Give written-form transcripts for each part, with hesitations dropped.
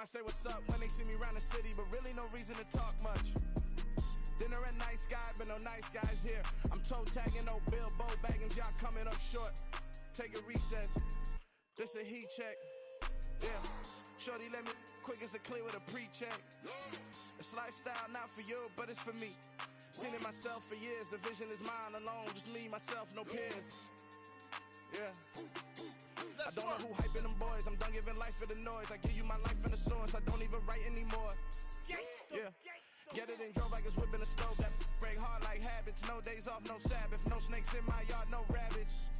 I say what's up when they see me around the city, but really no reason to talk much. Dinner at Nice Guy, but no nice guys here. I'm toe tagging, no Bilbo Baggins, y'all coming up short. Take a recess, this a heat check. Yeah, shorty let me quick as a clear with a pre-check. It's lifestyle, not for you, but it's for me. Seen it myself for years, the vision is mine alone. Just me, myself, no peers. Yeah. I don't know who hyping them boys. I'm done giving life for the noise. I give you my life in the source. I don't even write anymore. Yeah. Get it and drove like it's whipping a stove. That break hard like habits. No days off, no Sabbath. No snakes in my yard, no rabbits.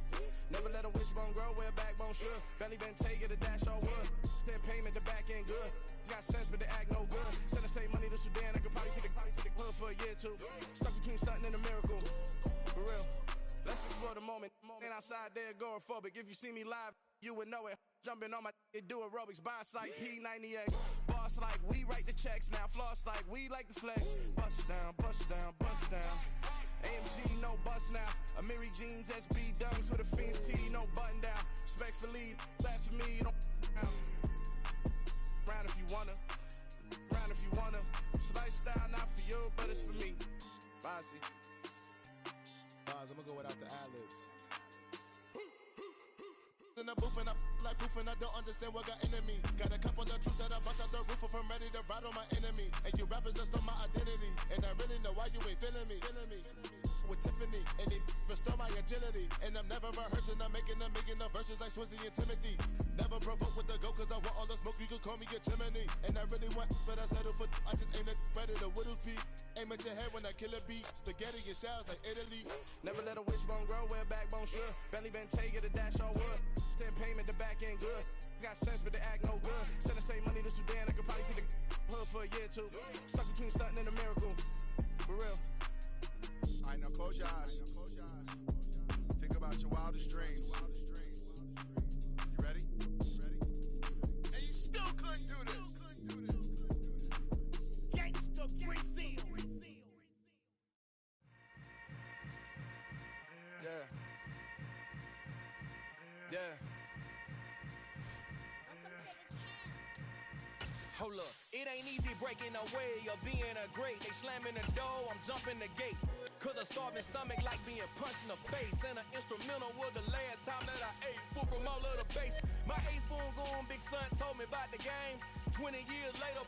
Never let a wishbone grow where a backbone should. Belly been take it, a dash on wood. Then payment, the back end good. Got sense, but the act no good. Send the same money to Sudan. I could probably take the hood for a year or two. Stuck between stunting and a miracle. For real. Let's explore the moment. Ain't outside there agoraphobic. If you see me live, you would know it. Jumping on my do aerobics. Boss like P90X. Boss like we write the checks now. Floss like we like the flex. Bust down, bust down, bust down. AMG, no bust now. Amiri jeans, SB dunks with a Fiends tee, no button down. Respectfully, that's for me, don't round if you wanna. Round if you wanna. It's lifestyle, not for you, but it's for me. Bossy. I'm gonna go without the ad-libs. In the booth and I like proof and I don't understand what got into me. Got a couple of truths that I bust out the roof if I'm ready to ride on my enemy. And you rappers just stole my identity, and I really know why you ain't feeling me. With Tiffany, and they restore my agility. And I'm never rehearsing, I'm making the verses like Swizzy and Timothy. Never provoke with the go, cause I want all the smoke, you can call me a chimney. And I really want, but I settle for, I just aim it better the Whittles Peak. Aim at your head when I kill a beat. Spaghetti and shells like Italy. Never let a wishbone grow where a backbone should. Belly been take it, a dash on wood. 10 payment, the back end good. Got sense, but the act no good. Send the same money to Sudan, I could probably take the hood for a year or two. Stuck between stunting and a miracle. For real. Alright, now close your eyes. Think about your wildest dreams. You ready? And you still couldn't do this. Gangsta Brazil. Yeah. Yeah. Hold up, it ain't easy breaking away or being a great. They slamming the door, I'm jumping the gate. Cause a starving stomach like being punched in the face. And an instrumental was the last time that I ate food from all of the base. My ace boom goon, big son told me about the game. 20 years later,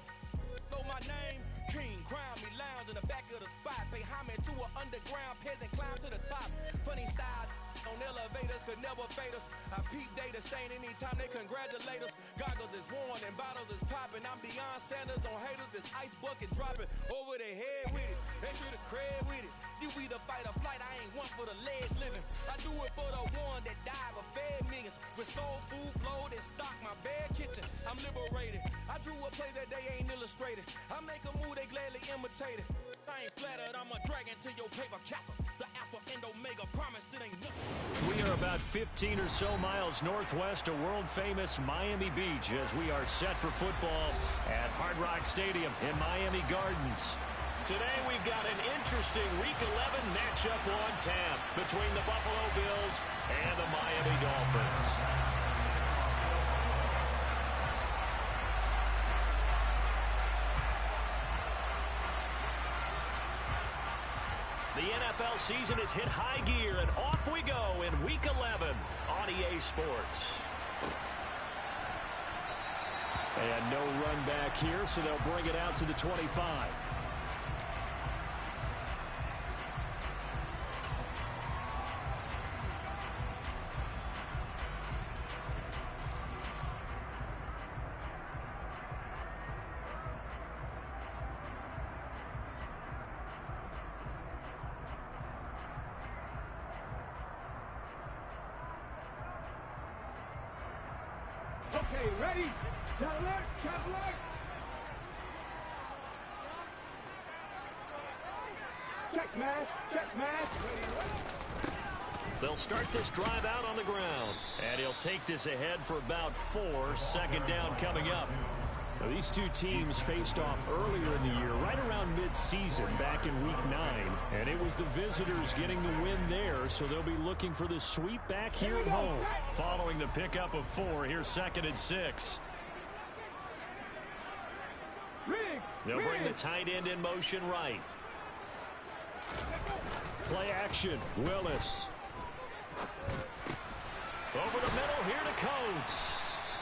know my name. King, crown me, lounge in the back of the spot. Pay homage to an underground peasant, climb to the top. Funny style on elevators could never fade us. I peep data stain anytime they congratulate us. Goggles is worn and bottles is popping. I'm Deion Sanders on haters, this ice bucket dropping over their head with it. They should have cred with it. You either fight or flight, I ain't one for the lead living. I do it for the one that died but fed millions. With soul food flow that stock my bare kitchen. I'm liberated. I drew a play that they ain't illustrated. I make a move, they gladly imitate it. I ain't flattered, I'm a dragon to your paper castle. The Alpha and Omega promise it ain't nothing. We are about 15 or so miles northwest of world-famous Miami Beach as we are set for football at Hard Rock Stadium in Miami Gardens. Today we've got an interesting Week 11 matchup on tap between the Buffalo Bills and the Miami Dolphins. The NFL season has hit high gear, and off we go in Week 11 on EA Sports. And no run back here, so they'll bring it out to the 25. Okay, ready? Check alert, check alert. Check mask, check mask. They'll start this drive out on the ground, and he'll take this ahead for about 4. Second down coming up. Now, these two teams faced off earlier in the year, right around mid-season, back in Week 9. And it was the visitors getting the win there, so they'll be looking for the sweep back here at home. Following the pickup of 4, here's 2nd and 6. They'll bring the tight end in motion right. Play action. Willis. Over the middle here to Coates.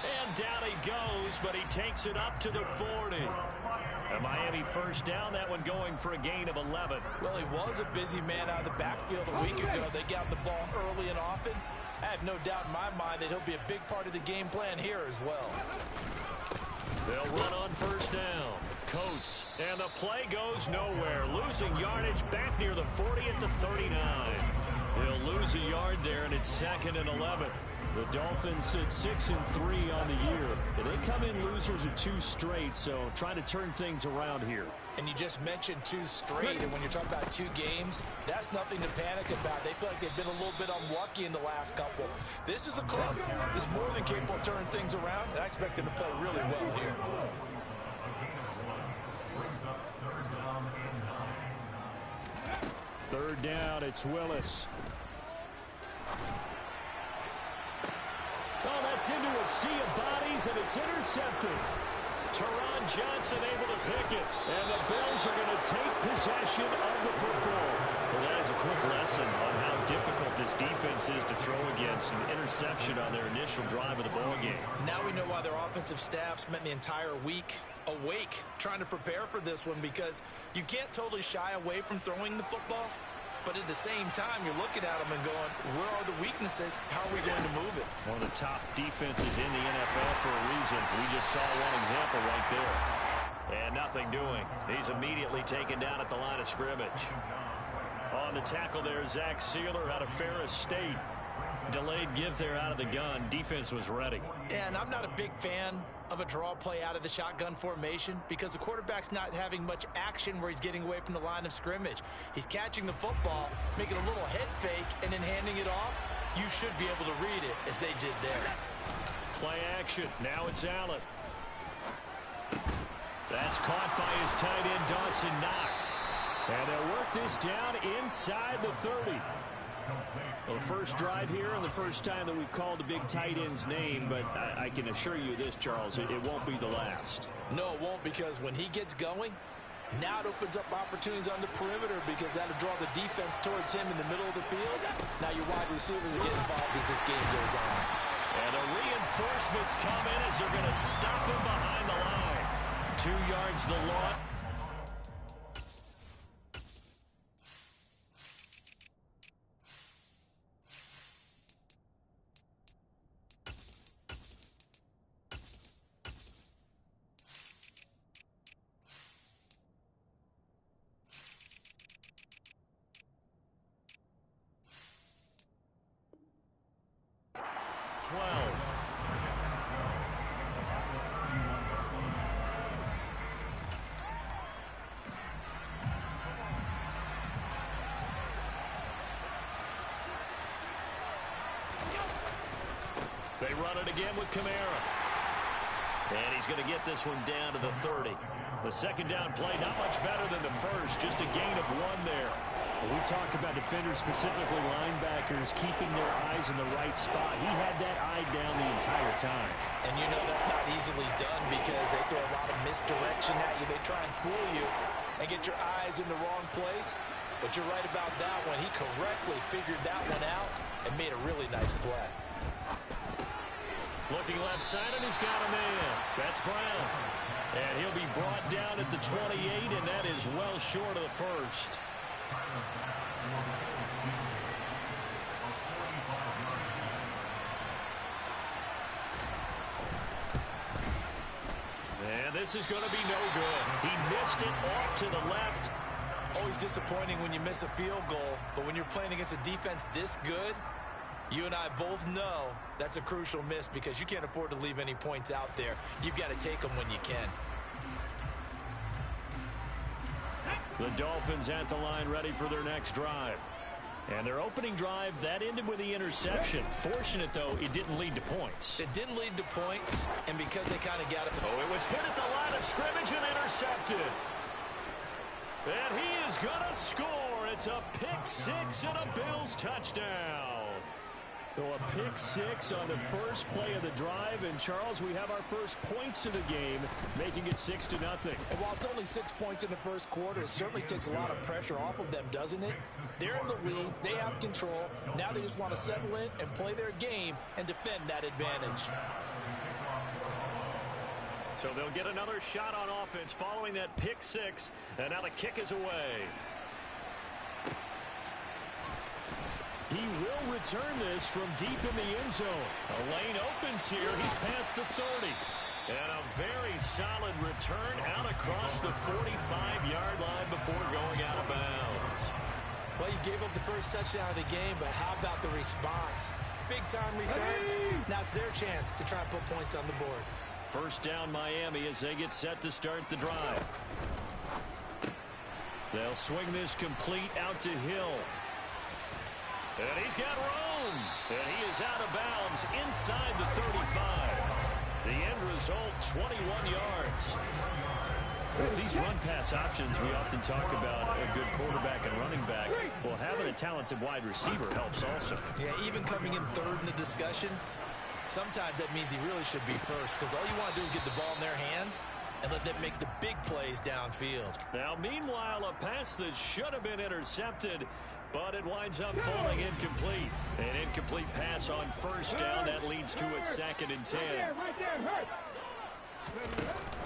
And down he goes, but he takes it up to the 40. A Miami first down, that one going for a gain of 11. Well, he was a busy man out of the backfield a week ago. They got the ball early and often. I have no doubt in my mind that he'll be a big part of the game plan here as well. They'll run on first down. Coates, and the play goes nowhere. Losing yardage back near the 40 at the 39. They'll lose a yard there, and it's 2nd and 11. The Dolphins sit 6-3 on the year. And they come in losers of 2 straight, so trying to turn things around here. And you just mentioned 2 straight, and when you're talking about 2 games, that's nothing to panic about. They feel like they've been a little bit unlucky in the last couple. This is a club that's more than capable of turning things around, and I expect them to play really well here. Third down, it's Willis. Oh, that's into a sea of bodies, and it's intercepted. Teron Johnson able to pick it, and the Bills are going to take possession of the football. Well, that is a quick lesson on how difficult this defense is to throw against. An interception on their initial drive of the ball game. Now we know why their offensive staff spent the entire week awake trying to prepare for this one, because you can't totally shy away from throwing the football. But at the same time, you're looking at them and going, where are the weaknesses? How are we going to move it? One of the top defenses in the NFL for a reason. We just saw one example right there. And nothing doing. He's immediately taken down at the line of scrimmage. On the tackle there, Zach Sealer out of Ferris State. Delayed give there out of the gun. Defense was ready. And I'm not a big fan of a draw play out of the shotgun formation because the quarterback's not having much action where he's getting away from the line of scrimmage. He's catching the football, making a little head fake, and then handing it off. You should be able to read it as they did there. Play action. Now it's Allen. That's caught by his tight end, Dawson Knox. And they'll work this down inside the 30. Well, the first drive here and the first time that we've called the big tight end's name, but I can assure you this, Charles, it won't be the last. No, it won't, because when he gets going, now it opens up opportunities on the perimeter because that'll draw the defense towards him in the middle of the field. Now your wide receivers are getting involved as this game goes on. And the reinforcements come in as they're going to stop him behind the line. 2 yards the loss. They run it again with Kamara. And he's going to get this one down to the 30. The second down play, not much better than the first, just a gain of 1 there. When we talk about defenders, specifically linebackers, keeping their eyes in the right spot, he had that eye down the entire time. And you know that's not easily done because they throw a lot of misdirection at you. They try and fool you and get your eyes in the wrong place. But you're right about that one. He correctly figured that one out and made a really nice play. Looking left side, and he's got a man. That's Brown. And he'll be brought down at the 28, and that is well short of the first. And this is going to be no good. He missed it off to the left. Always disappointing when you miss a field goal, but when you're playing against a defense this good, you and I both know that's a crucial miss because you can't afford to leave any points out there. You've got to take them when you can. The Dolphins at the line ready for their next drive. And their opening drive, that ended with the interception. Fortunate, though, it didn't lead to points. It didn't lead to points, and because they kind of got it. Oh, it was hit at the line of scrimmage and intercepted. And he is going to score. It's a pick 6 and a Bills touchdown. So a pick six on the first play of the drive. And, Charles, we have our first points of the game, making it 6-0. And while it's only 6 points in the first quarter, it certainly takes a lot of pressure off of them, doesn't it? They're in the lead. They have control. Now they just want to settle in and play their game and defend that advantage. So they'll get another shot on offense following that pick six. And now the kick is away. He will return this from deep in the end zone. A lane opens here. He's past the 30. And a very solid return out across the 45-yard line before going out of bounds. Well, you gave up the first touchdown of the game, but how about the response? Big-time return. Now it's their chance to try and put points on the board. First down Miami as they get set to start the drive. They'll swing this complete out to Hill. And he's got room. And he is out of bounds inside the 35. The end result, 21 yards. With these run-pass options, we often talk about a good quarterback and running back. Well, having a talented wide receiver helps also. Yeah, even coming in third in the discussion, sometimes that means he really should be first, because all you want to do is get the ball in their hands and let them make the big plays downfield. Now, meanwhile, a pass that should have been intercepted, but it winds up falling incomplete. An incomplete pass on first down. That leads to a 2nd and 10.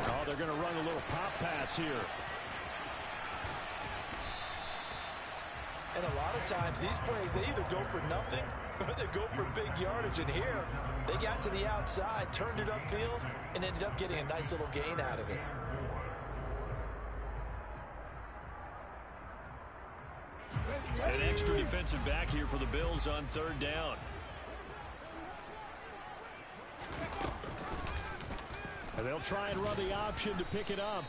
Oh, they're going to run a little pop pass here. And a lot of times, these plays, they either go for nothing or they go for big yardage. And here, they got to the outside, turned it upfield, and ended up getting a nice little gain out of it. An extra defensive back here for the Bills on 3rd down. And they'll try and run the option to pick it up.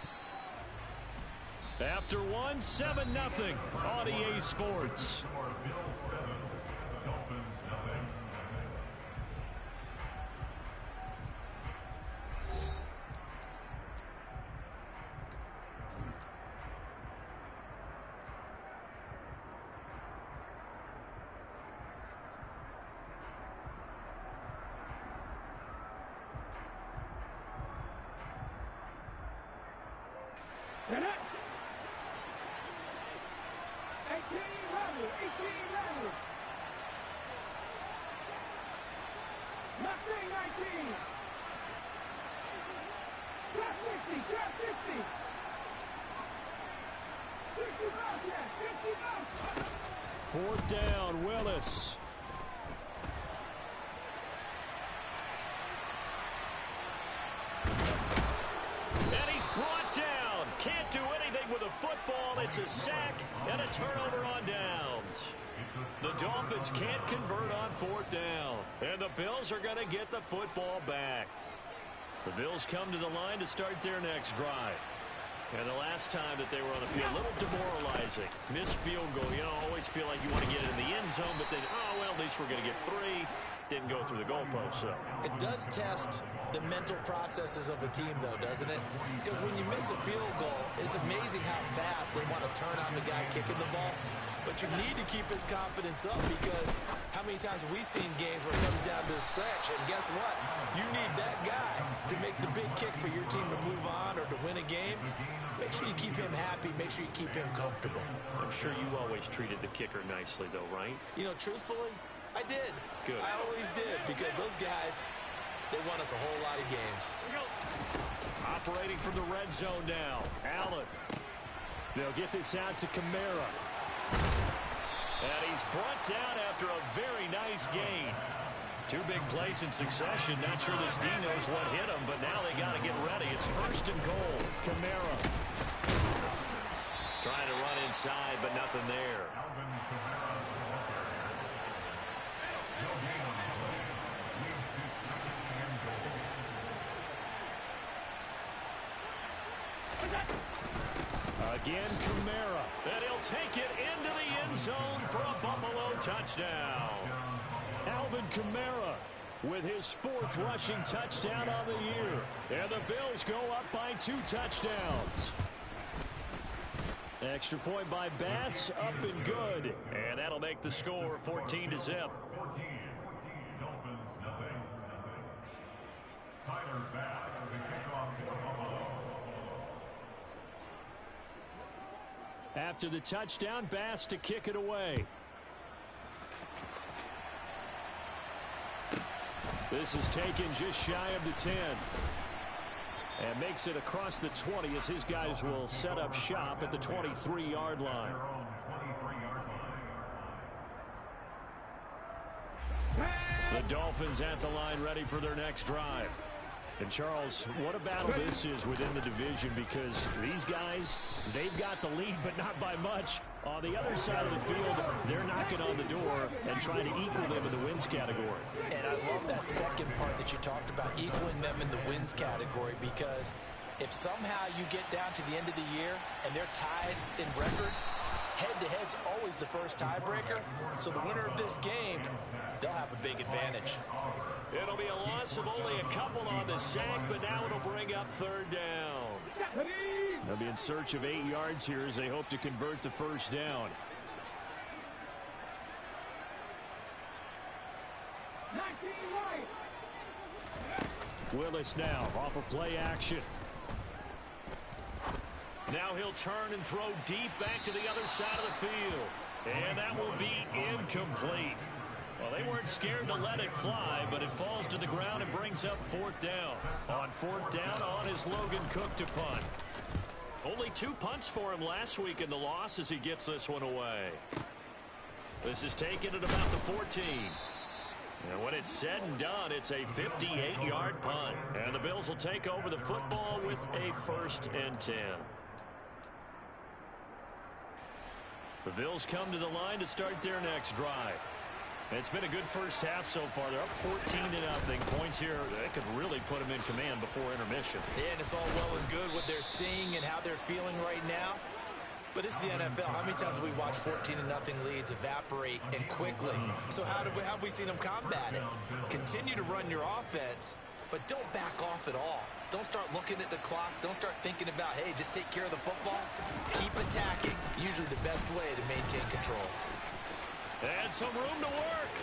After one, 7-0 on EA Sports. Fourth down, Willis. And he's brought down. Can't do anything with a football. It's a sack and a turnover on downs. The Dolphins can't convert on 4th down. And the Bills are going to get the football back. The Bills come to the line to start their next drive. And the last time that they were on the field, a little demoralizing. Missed field goal. You know, always feel like you want to get it in the end zone, but then, oh, well, at least we're going to get 3. Didn't go through the goalpost, so. It does test the mental processes of a team, though, doesn't it? Because when you miss a field goal, it's amazing how fast they want to turn on the guy kicking the ball. But you need to keep his confidence up, because how many times have we seen games where it comes down to a stretch, and guess what? You need that guy to make the big kick for your team to move on or to win a game. Make sure you keep him happy. Make sure you keep him comfortable. I'm sure you always treated the kicker nicely, though, right? You know, truthfully, I did. Good. I always did, because those guys, they won us a whole lot of games. Operating from the red zone now. Allen. They'll get this out to Kamara. And he's brought down after a very nice gain. 2 big plays in succession. Not sure this D knows what hit him, but now they got to get ready. It's 1st and goal. Kamara trying to run inside, but nothing there. Again, Kamara. And he'll take it into the end zone for a Buffalo touchdown. Alvin Kamara with his 4th rushing touchdown on the year. And the Bills go up by 2 touchdowns. Extra point by Bass, up and good. And that'll make the score 14-0. After the touchdown, Bass to kick it away. This is taken just shy of the 10. And makes it across the 20 as his guys will set up shop at the 23-yard line. The Dolphins at the line ready for their next drive. And Charles, what a battle this is within the division, because these guys, they've got the lead, but not by much. On the other side of the field, they're knocking on the door and trying to equal them in the wins category. And I love that second part that you talked about, equaling them in the wins category, because if somehow you get down to the end of the year and they're tied in record, head-to-head's always the first tiebreaker. So the winner of this game, they'll have a big advantage. It'll be a loss of only a couple on the sack, but now it'll bring up third down. They'll be in search of 8 yards here as they hope to convert the first down. Willis now off of play action. Now he'll turn and throw deep back to the other side of the field. And that will be incomplete. Well, they weren't scared to let it fly, but it falls to the ground and brings up fourth down. On fourth down, on is Logan Cook to punt. Only 2 punts for him last week in the loss as he gets this one away. This is taken at about the 14. And when it's said and done, it's a 58-yard punt. And the Bills will take over the football with a 1st and 10. The Bills come to the line to start their next drive. It's been a good first half so far. They're up 14-0. Points here that could really put them in command before intermission. Yeah, and it's all well and good what they're seeing and how they're feeling right now. But it's the NFL. How many times have we watched 14-0 leads evaporate and quickly? So how have we seen them combat it? Continue to run your offense, but don't back off at all. Don't start looking at the clock. Don't start thinking about, hey, just take care of the football. Keep attacking. Usually the best way to maintain control. And some room to work.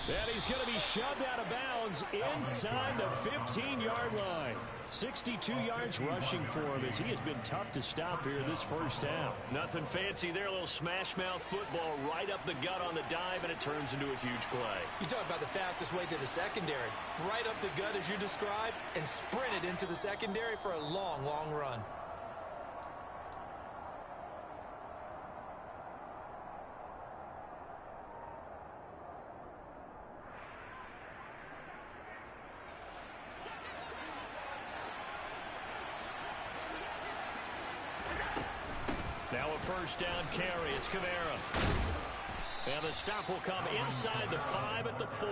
And he's going to be shoved out of bounds inside the 15-yard line. 62 yards rushing for him as he has been tough to stop here this first half. Nothing fancy there. A little smash mouth football right up the gut on the dive, and it turns into a huge play. You talk about the fastest way to the secondary. Right up the gut as you described and sprinted into the secondary for a long, long run. Now a first down carry. It's Kamara. And the stop will come inside the 5 at the 4.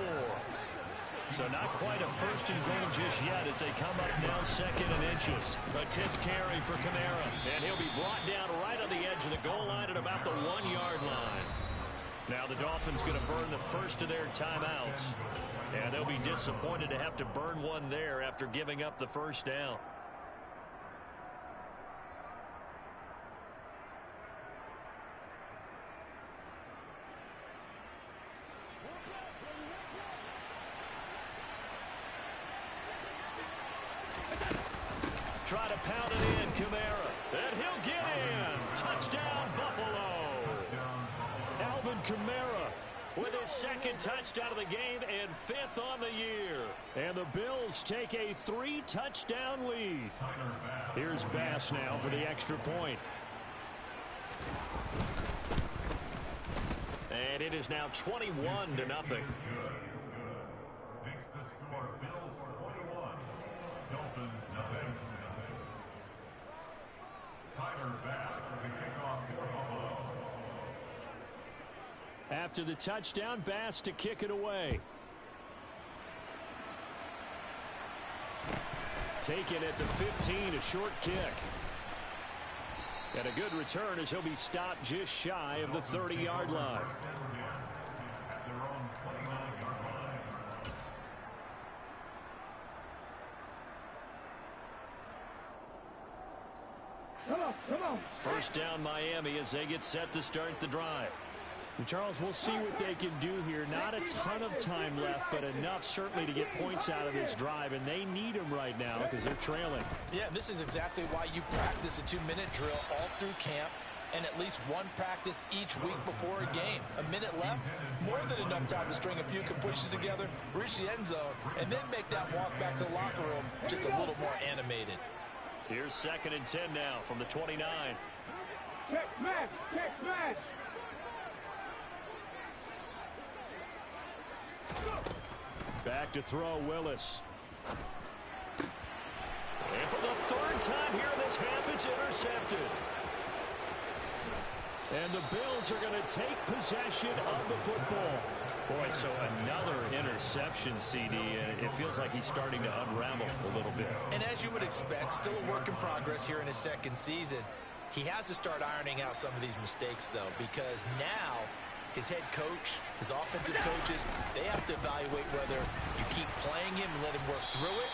So not quite a 1st and goal just yet as they come up now 2nd and inches. A 10th carry for Kamara. And he'll be brought down right on the edge of the goal line at about the 1-yard line. Now the Dolphins going to burn the first of their timeouts. And they'll be disappointed to have to burn one there after giving up the first down. Try to pound it in, Kamara. And he'll get in. Touchdown, Buffalo. Alvin Kamara with his 2nd touchdown of the game and 5th on the year. And the Bills take a 3-touchdown lead. Here's Bass now for the extra point. And it is now 21-0. After the touchdown, Bass to kick it away. Taken at the 15, a short kick. And a good return as he'll be stopped just shy of the 30-yard line. First down Miami as they get set to start the drive. Charles, we'll see what they can do here. Not a ton of time left, but enough certainly to get points out of this drive, and they need them right now because they're trailing. Yeah, this is exactly why you practice a 2-minute drill all through camp and at least one practice each week before a game. A minute left, more than enough time to string a few completions together, reach the end zone, and then make that walk back to the locker room just a little more animated. Here's 2nd and 10 now from the 29. Check match, check match. Back to throw, Willis. And for the 3rd time here in this half, it's intercepted. And the Bills are going to take possession of the football. Boy, so another interception, CD. It feels like he's starting to unravel a little bit. And as you would expect, still a work in progress here in his 2nd season. He has to start ironing out some of these mistakes, though, because now his head coach, his offensive coaches, they have to evaluate whether you keep playing him and let him work through it,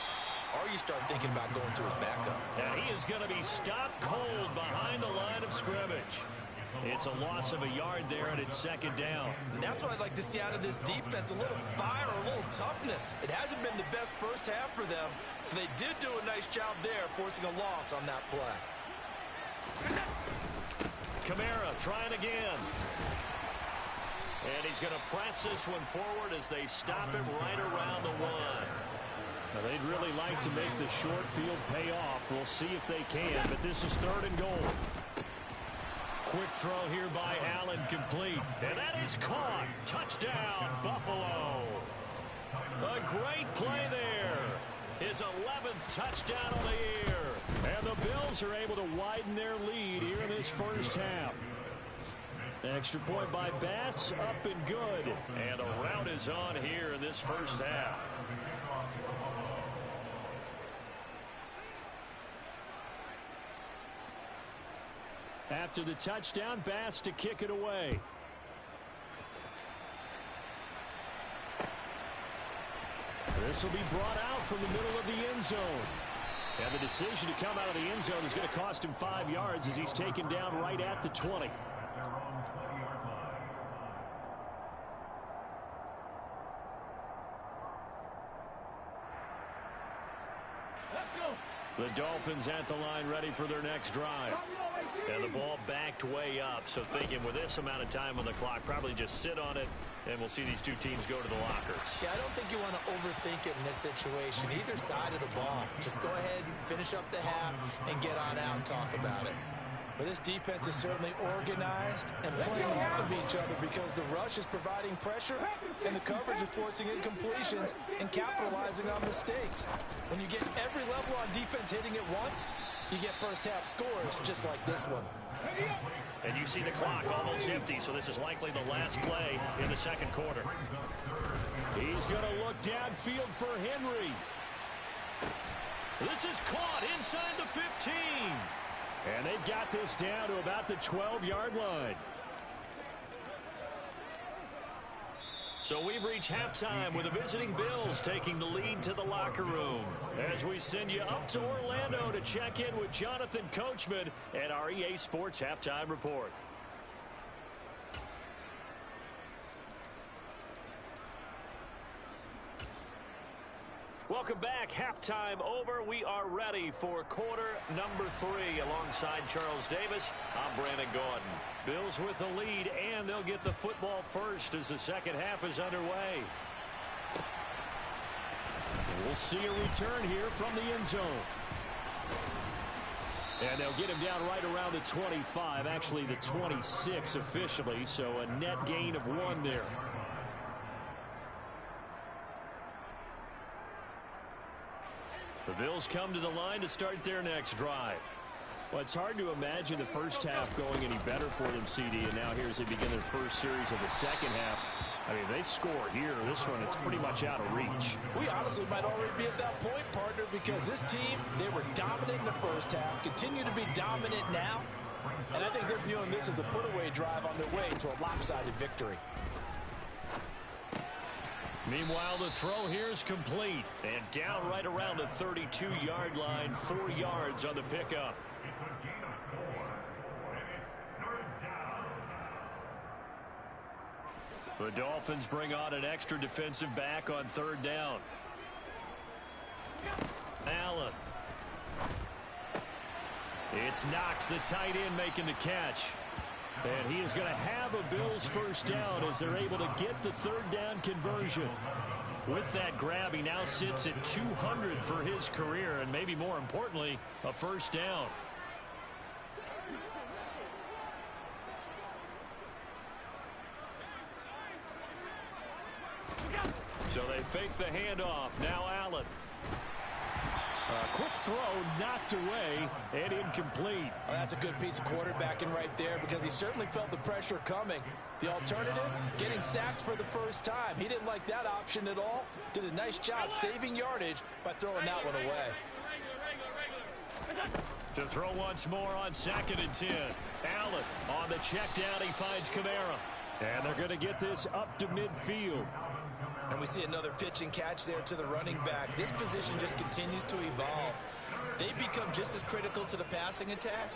or you start thinking about going to his backup. And he is going to be stopped cold behind the line of scrimmage. It's a loss of a yard there, and it's 2nd down. And that's what I'd like to see out of this defense, a little fire, a little toughness. It hasn't been the best first half for them, but they did do a nice job there, forcing a loss on that play. Kamara trying again. And he's going to press this one forward as they stop him right around the 1. Now, they'd really like to make the short field pay off. We'll see if they can, but this is 3rd and goal. Quick throw here by Allen, complete. And that is caught. Touchdown, Buffalo. A great play there. His 11th touchdown of the year. And the Bills are able to widen their lead here in this first half. Extra point by Bass, up and good. And a rout is on here in this first half. After the touchdown, Bass to kick it away. This will be brought out from the middle of the end zone. And the decision to come out of the end zone is going to cost him 5 yards as he's taken down right at the 20. The Dolphins at the line ready for their next drive. And the ball backed way up. So thinking with this amount of time on the clock, probably just sit on it, and we'll see these two teams go to the lockers. Yeah, I don't think you want to overthink it in this situation. Either side of the ball. Just go ahead and finish up the half and get on out and talk about it. But this defense is certainly organized and playing off of each other because the rush is providing pressure and the coverage is forcing incompletions and capitalizing on mistakes. When you get every level on defense hitting it once, you get first half scores just like this one. And you see the clock almost empty, so this is likely the last play in the 2nd quarter. He's going to look downfield for Henry. This is caught inside the 15. And they've got this down to about the 12-yard line. So we've reached halftime with the visiting Bills taking the lead to the locker room. As we send you up to Orlando to check in with Jonathan Coachman at our EA Sports Halftime Report. Welcome back. Halftime over. We are ready for quarter number 3. Alongside Charles Davis, I'm Brandon Gaudin. Bills with the lead, and they'll get the football first as the second half is underway. We'll see a return here from the end zone. And they'll get him down right around the 25, actually the 26 officially, so a net gain of 1 there. The Bills come to the line to start their next drive. Well, it's hard to imagine the first half going any better for them, CD, and now here as they begin their first series of the second half. I mean, they score here. This one, it's pretty much out of reach. We honestly might already be at that point, partner, because this team, they were dominant in the first half, continue to be dominant now, and I think they're viewing this as a put-away drive on their way to a lopsided victory. Meanwhile, the throw here is complete. And down right around the 32-yard line, 4 yards on the pickup. The Dolphins bring on an extra defensive back on third down. Allen. It's Knox, the tight end, making the catch. And he is going to have a Bills first down as they're able to get the third down conversion. With that grab, he now sits at 200 for his career, and maybe more importantly, a first down. So they fake the handoff. Now Allen. A quick throw knocked away and incomplete. Well, that's a good piece of quarterbacking right there because he certainly felt the pressure coming. The alternative, getting sacked for the first time. He didn't like that option at all. Did a nice job saving yardage by throwing that one away. To throw once more on 2nd and 10. Allen on the check down. He finds Kamara. And they're going to get this up to midfield. And we see another pitch and catch there to the running back. This position just continues to evolve. They become just as critical to the passing attack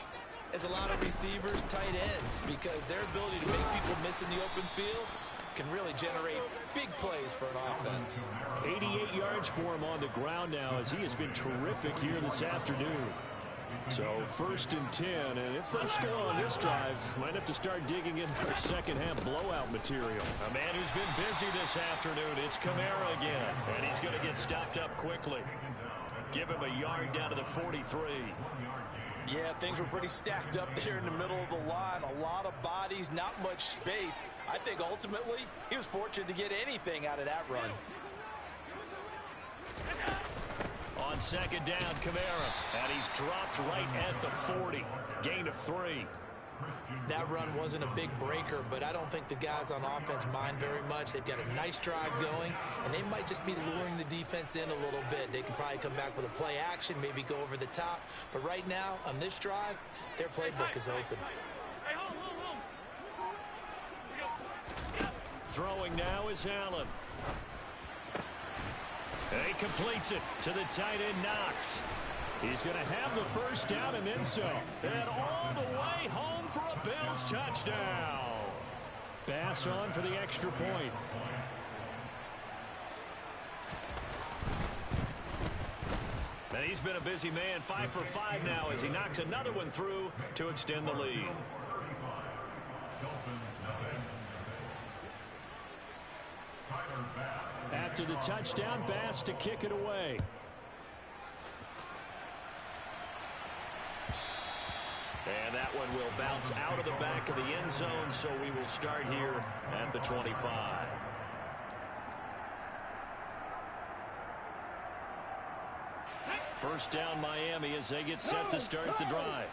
as a lot of receivers, tight ends, because their ability to make people miss in the open field can really generate big plays for an offense. 88 yards for him on the ground now as he has been terrific here this afternoon. So 1st and 10, and if they score on this drive, might have to start digging in for second half blowout material. A man who's been busy this afternoon, it's Kamara again, and he's going to get stopped up quickly. Give him a yard down to the 43. Yeah, things were pretty stacked up there in the middle of the line. A lot of bodies, not much space. I think ultimately he was fortunate to get anything out of that run. On 2nd down, Kamara, and he's dropped right at the 40. Gain of 3. That run wasn't a big breaker, but I don't think the guys on offense mind very much. They've got a nice drive going, and they might just be luring the defense in a little bit. They could probably come back with a play action, maybe go over the top. But right now, on this drive, their playbook is open. Throwing now is Allen. And he completes it to the tight end, Knox. He's going to have the first down and then some. And all the way home for a Bills touchdown. Bass on for the extra point. And he's been a busy man, 5 for 5 now as he knocks another one through to extend the lead. After the touchdown, Bass to kick it away. And that one will bounce out of the back of the end zone, so we will start here at the 25. First down, Miami, as they get set to start the drive.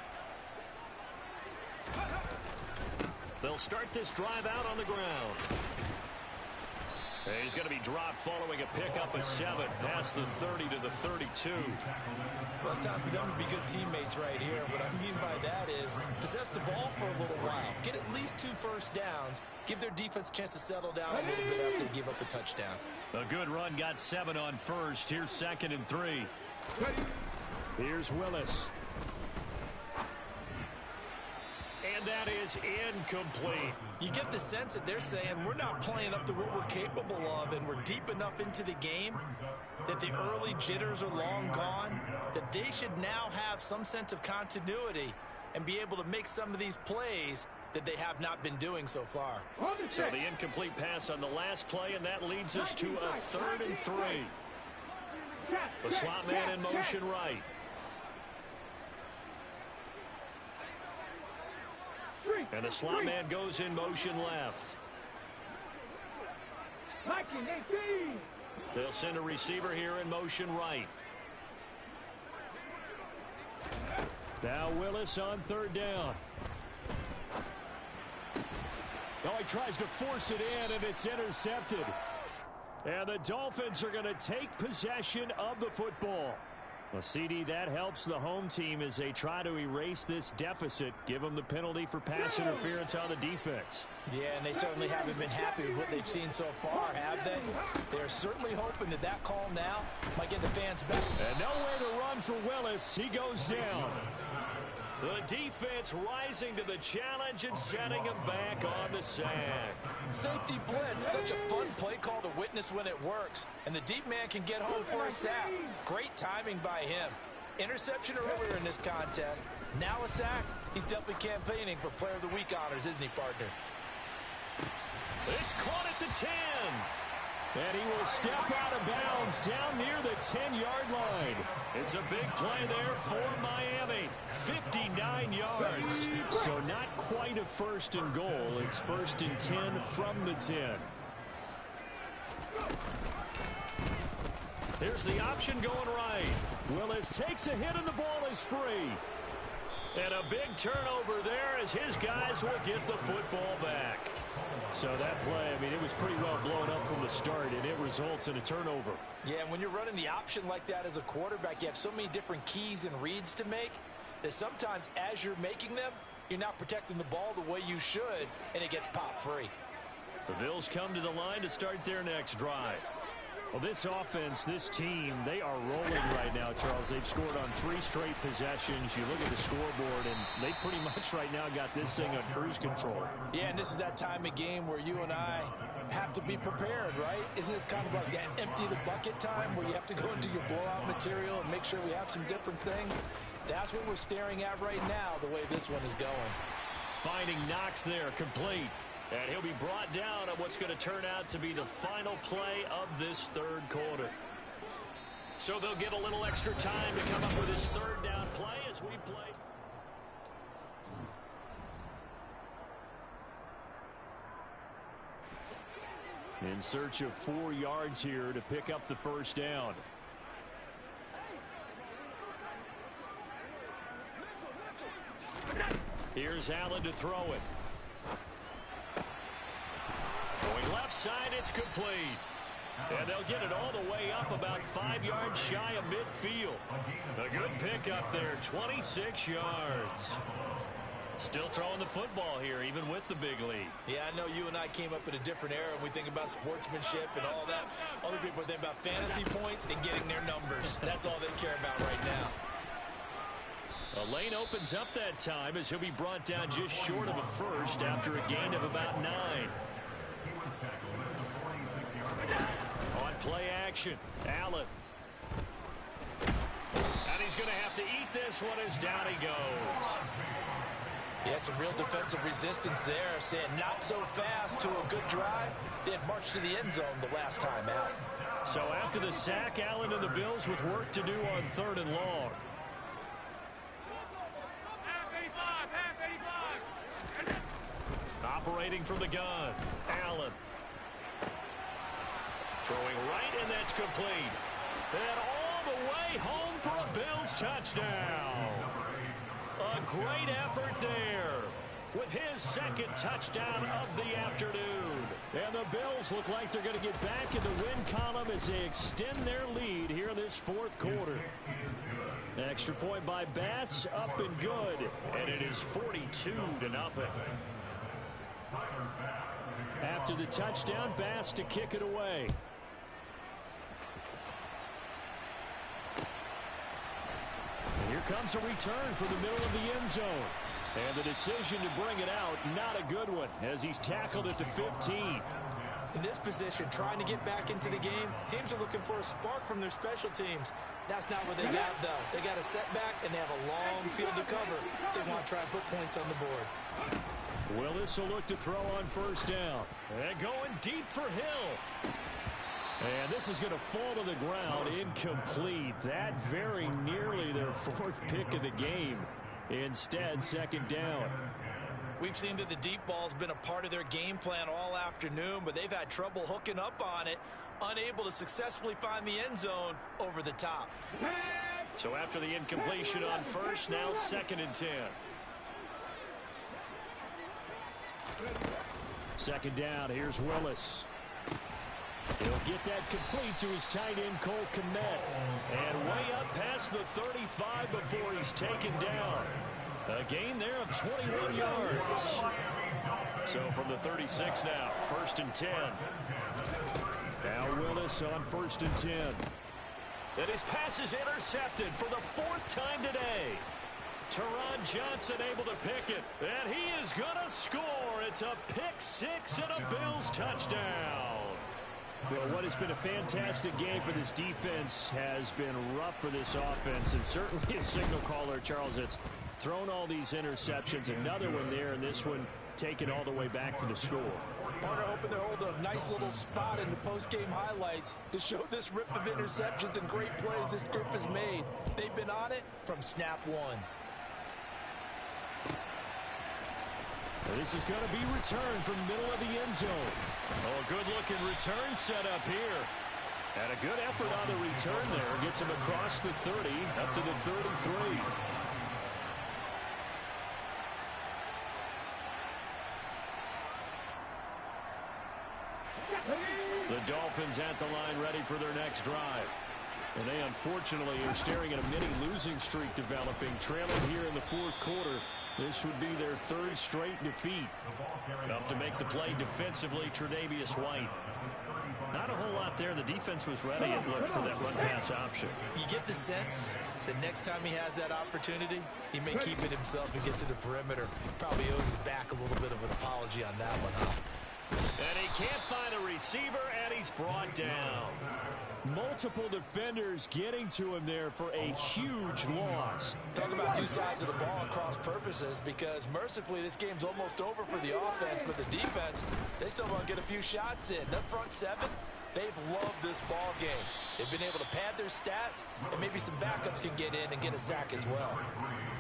They'll start this drive out on the ground. He's going to be dropped following a pickup of 7 past the 30 to the 32. Well, it's time for them to be good teammates right here. What I mean by that is possess the ball for a little while. Get at least 2 first downs. Give their defense a chance to settle down a little bit after they give up a touchdown. A good run, got 7 on first. Here's 2nd and 3. Here's Willis. And that is incomplete. You get the sense that they're saying we're not playing up to what we're capable of, and we're deep enough into the game that the early jitters are long gone, that they should now have some sense of continuity and be able to make some of these plays that they have not been doing so far. So the incomplete pass on the last play, and that leads us to a 3rd and 3. The slot man in motion right. And the slot man goes in motion left. They'll send a receiver here in motion right. Now Willis on 3rd down. Oh, he tries to force it in, and it's intercepted. And the Dolphins are going to take possession of the football. Well, CD, that helps the home team as they try to erase this deficit. Give them the penalty for pass interference on the defense. Yeah, and they certainly haven't been happy with what they've seen so far, have they? They're certainly hoping that that call now might get the fans back. And nowhere to run for Willis. He goes down. The defense rising to the challenge and setting him back on the sack. Safety blitz, such a fun play call to witness when it works. And the deep man can get home for a sack. Great timing by him. Interception earlier in this contest. Now a sack. He's definitely campaigning for Player of the Week honors, isn't he, partner? It's caught at the 10. And he will step out of bounds down near the 10-yard line. It's a big play there for Miami. 59 yards. So not quite a first and goal. It's 1st and 10 from the 10. Here's the option going right. Willis takes a hit and the ball is free. And a big turnover there as his guys will get the football back. So that play, I mean, it was pretty well blown up from the start, and it results in a turnover. Yeah, and when you're running the option like that as a quarterback, you have so many different keys and reads to make that sometimes as you're making them, you're not protecting the ball the way you should, and it gets popped free. The Bills come to the line to start their next drive. Well, this offense, this team, they are rolling right now, Charles. They've scored on 3 straight possessions. You look at the scoreboard, and they pretty much right now got this thing on cruise control. Yeah, and this is that time of game where you and I have to be prepared, right? Isn't this kind of like that empty the bucket time where you have to go into your blowout material and make sure we have some different things? That's what we're staring at right now, the way this one is going. Finding Knox there, complete. And he'll be brought down on what's going to turn out to be the final play of this third quarter. So they'll get a little extra time to come up with his third down play as we play. In search of 4 yards here to pick up the first down. Here's Allen to throw it. Going left side, it's complete. And they'll get it all the way up about 5 yards shy of midfield. A good pickup there, 26 yards. Still throwing the football here, even with the big lead. Yeah, I know you and I came up in a different era. We think about sportsmanship and all that. Other people think about fantasy points and getting their numbers. That's all they care about right now. A lane opens up that time as he'll be brought down just short of a first after a gain of about 9. On play action, Allen. And he's going to have to eat this one as down he goes. Yeah, some real defensive resistance there, saying not so fast to a good drive. They had marched to the end zone the last time out. So after the sack, Allen and the Bills with work to do on 3rd and long. Operating from the gun, Allen. Throwing right, and that's complete. And all the way home for a Bills touchdown. A great effort there with his second touchdown of the afternoon. And the Bills look like they're going to get back in the win column as they extend their lead here in this 4th quarter. Extra point by Bass, up and good. And it is 42-0. After the touchdown, Bass to kick it away. And here comes a return for the middle of the end zone. And the decision to bring it out, not a good one, as he's tackled at the 15. In this position, trying to get back into the game, teams are looking for a spark from their special teams. That's not what they got, though. They got a setback, and they have a long field to cover if they want to try and put points on the board. Willis will look to throw on first down. And going deep for Hill. And this is going to fall to the ground, incomplete. That very nearly their 4th pick of the game. Instead, 2nd down. We've seen that the deep ball's been a part of their game plan all afternoon, but they've had trouble hooking up on it, unable to successfully find the end zone over the top. So after the incompletion on first, now 2nd and 10. 2nd down, here's Willis. He'll get that complete to his tight end, Cole Kmet. And way up past the 35 before he's taken down. A gain there of 21 yards. So from the 36 now, 1st and 10. Now Willis on 1st and 10. And his pass is intercepted for the 4th time today. Teron Johnson able to pick it, and he is going to score. It's a pick-6 and a Bills touchdown. Well, what has been a fantastic game for this defense has been rough for this offense, and certainly a signal caller, Charles, that's thrown all these interceptions. Another one there, and this one taken all the way back for the score. Partner hoping to hold a nice little spot in the post-game highlights to show this rip of interceptions and great plays this group has made. They've been on it from snap one. This is going to be returned from the middle of the end zone. Oh, a good-looking return set up here. And a good effort on the return there. Gets him across the 30, up to the 33. The Dolphins at the line ready for their next drive. And they unfortunately are staring at a mini losing streak developing, trailing here in the fourth quarter. This would be their third straight defeat. Up to make the play defensively, Tre'Davious White. Not a whole lot there. The defense was ready, it looked, for that run-pass option. You get the sense that next time he has that opportunity, he may keep it himself and get to the perimeter. Probably owes his back a little bit of an apology on that one, huh? And he can't find a receiver, and he's brought down. Multiple defenders getting to him there for a huge loss. Talk about two sides of the ball and cross purposes, because mercifully this game's almost over for the offense, but the defense, they still want to get a few shots in. That front seven, they've loved this ball game. They've been able to pad their stats, and maybe some backups can get in and get a sack as well.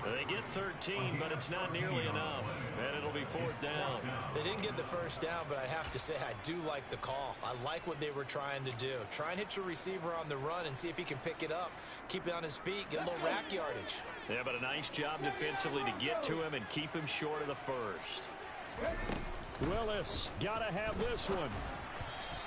They get 13, but it's not nearly enough, and it'll be fourth down. They didn't get the first down, but I have to say I do like the call. I like what they were trying to do. Try and hit your receiver on the run and see if he can pick it up, keep it on his feet, get a little rack yardage. Yeah, but a nice job defensively to get to him and keep him short of the first. Willis, gotta have this one.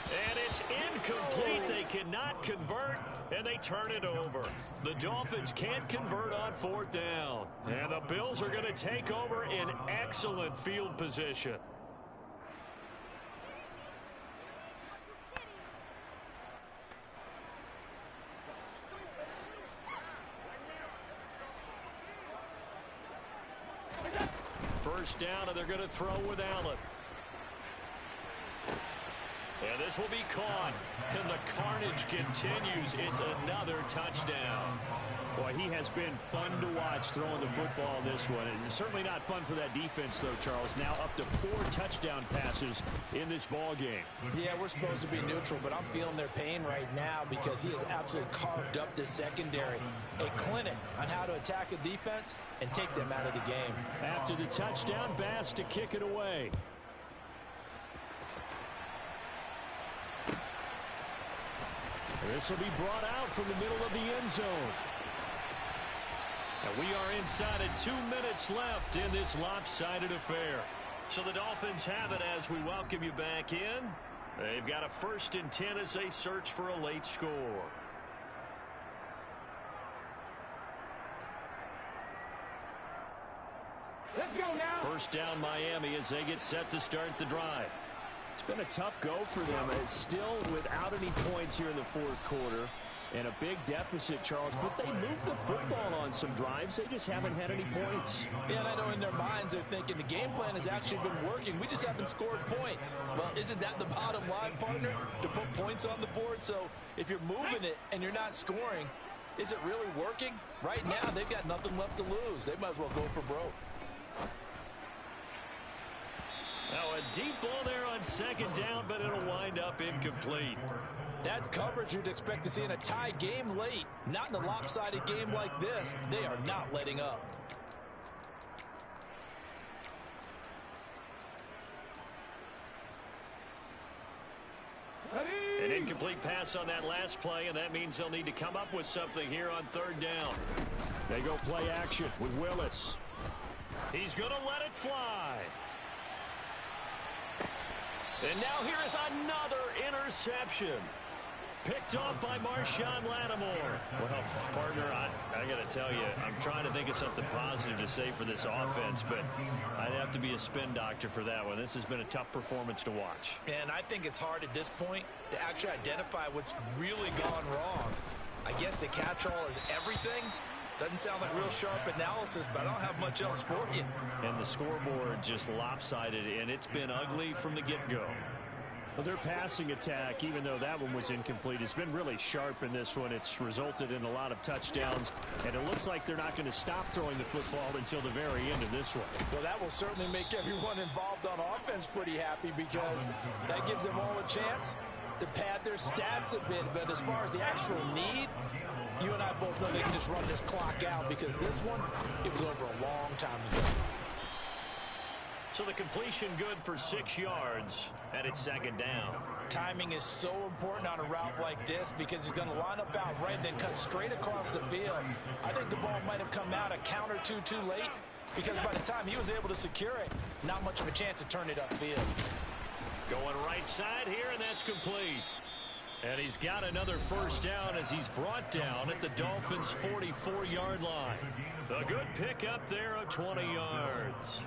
And it's incomplete. They cannot convert, and they turn it over. The Dolphins can't convert on fourth down. And the Bills are going to take over in excellent field position. First down, and they're going to throw with Allen. And this will be caught, and the carnage continues. It's another touchdown. Boy, he has been fun to watch throwing the football in this one. It's certainly not fun for that defense, though, Charles. Now up to 4 touchdown passes in this ball game. Yeah, we're supposed to be neutral, but I'm feeling their pain right now because he has absolutely carved up this secondary. A clinic on how to attack a defense and take them out of the game. After the touchdown, Bass to kick it away. This will be brought out from the middle of the end zone. And we are inside of 2 minutes left in this lopsided affair. So the Dolphins have it as we welcome you back in. They've got a 1st and 10 as they search for a late score. Let's go now. First down Miami as they get set to start the drive. It's been a tough go for them. It's still without any points here in the fourth quarter. And a big deficit, Charles. But they moved the football on some drives. They just haven't had any points. Yeah, and I know in their minds they're thinking the game plan has actually been working. We just haven't scored points. Well, isn't that the bottom line, partner? To put points on the board. So if you're moving it and you're not scoring, is it really working? Right now, they've got nothing left to lose. They might as well go for broke. Now a deep ball there on second down, but it'll wind up incomplete. That's coverage you'd expect to see in a tie game late. Not in a lopsided game like this. They are not letting up. An incomplete pass on that last play, and that means they'll need to come up with something here on third down. They go play action with Willis. He's going to let it fly. And now here is another interception. Picked off by Marshawn Lattimore. Well, partner, I got to tell you, I'm trying to think of something positive to say for this offense, but I'd have to be a spin doctor for that one. This has been a tough performance to watch. And I think it's hard at this point to actually identify what's really gone wrong. I guess the catch-all is everything, Doesn't sound like real sharp analysis, but I don't have much else for you. And the scoreboard just lopsided, and it's been ugly from the get-go. Well, their passing attack, even though that one was incomplete, has been really sharp in this one. It's resulted in a lot of touchdowns, and it looks like they're not going to stop throwing the football until the very end of this one. Well, that will certainly make everyone involved on offense pretty happy, because that gives them all a chance to pad their stats a bit. But as far as the actual need, you and I both know they can just run this clock out, because this one, it was over a long time ago. So the completion good for 6 yards, and it's second down. Timing is so important on a route like this, because he's going to line up out right and then cut straight across the field. I think the ball might have come out a count or two too late, because by the time he was able to secure it, not much of a chance to turn it upfield. Going right side here, and that's complete. And he's got another first down as he's brought down at the Dolphins' 44-yard line. A good pickup there of 20 yards.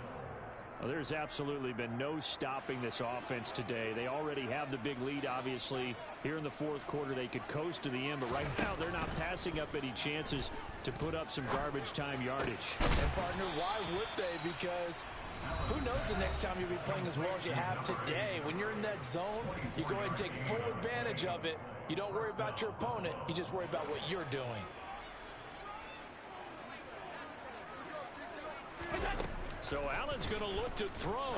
Well, there's absolutely been no stopping this offense today. They already have the big lead, obviously. Here in the fourth quarter, they could coast to the end, but right now they're not passing up any chances to put up some garbage time yardage. And, partner, why would they? Because who knows the next time you'll be playing as well as you have today. When you're in that zone, you go ahead and take full advantage of it. You don't worry about your opponent. You just worry about what you're doing. So Allen's going to look to throw.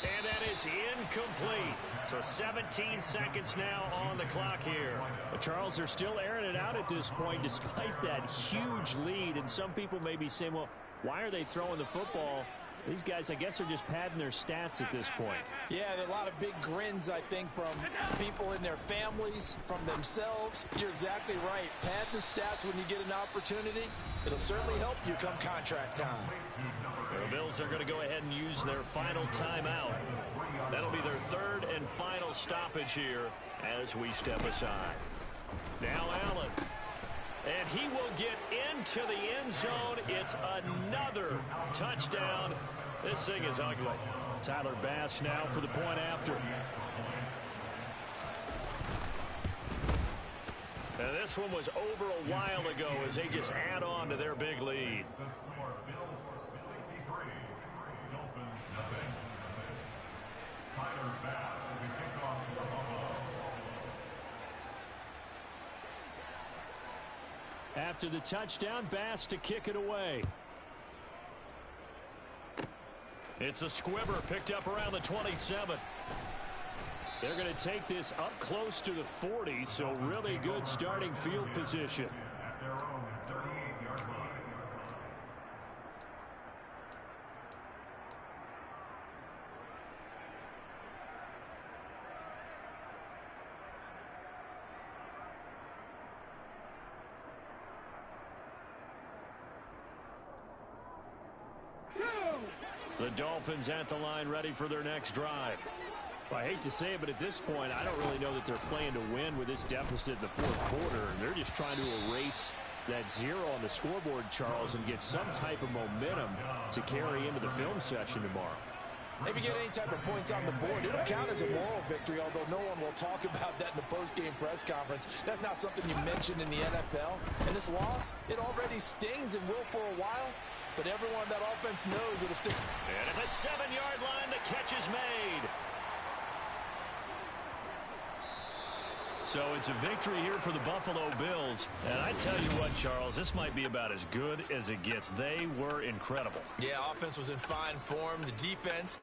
And that is incomplete. So 17 seconds now on the clock here. But Charles, they're still airing it out at this point despite that huge lead. And some people may be saying, well, why are they throwing the football? These guys, I guess, are just padding their stats at this point. Yeah, there are a lot of big grins, I think, from people in their families, from themselves. You're exactly right. Pad the stats when you get an opportunity. It'll certainly help you come contract time. The Bills are going to go ahead and use their final timeout. That'll be their third and final stoppage here as we step aside. Now Allen. And he will get into the end zone. It's another touchdown. This thing is ugly. Tyler Bass now for the point after. And this one was over a while ago as they just add on to their big lead. After the touchdown, Bass to kick it away. It's a squibber picked up around the 27. They're going to take this up close to the 40, so really good starting field position. The Dolphins at the line, ready for their next drive. Well, I hate to say it, but at this point, I don't really know that they're playing to win with this deficit in the fourth quarter. They're just trying to erase that zero on the scoreboard, Charles, and get some type of momentum to carry into the film session tomorrow. If you get any type of points on the board, it'll count as a moral victory, although no one will talk about that in the post-game press conference. That's not something you mentioned in the NFL. And this loss, it already stings and will for a while. But everyone on that offense knows it'll stick. And at the 7-yard line, the catch is made. So it's a victory here for the Buffalo Bills. And I tell you what, Charles, this might be about as good as it gets. They were incredible. Yeah, offense was in fine form. The defense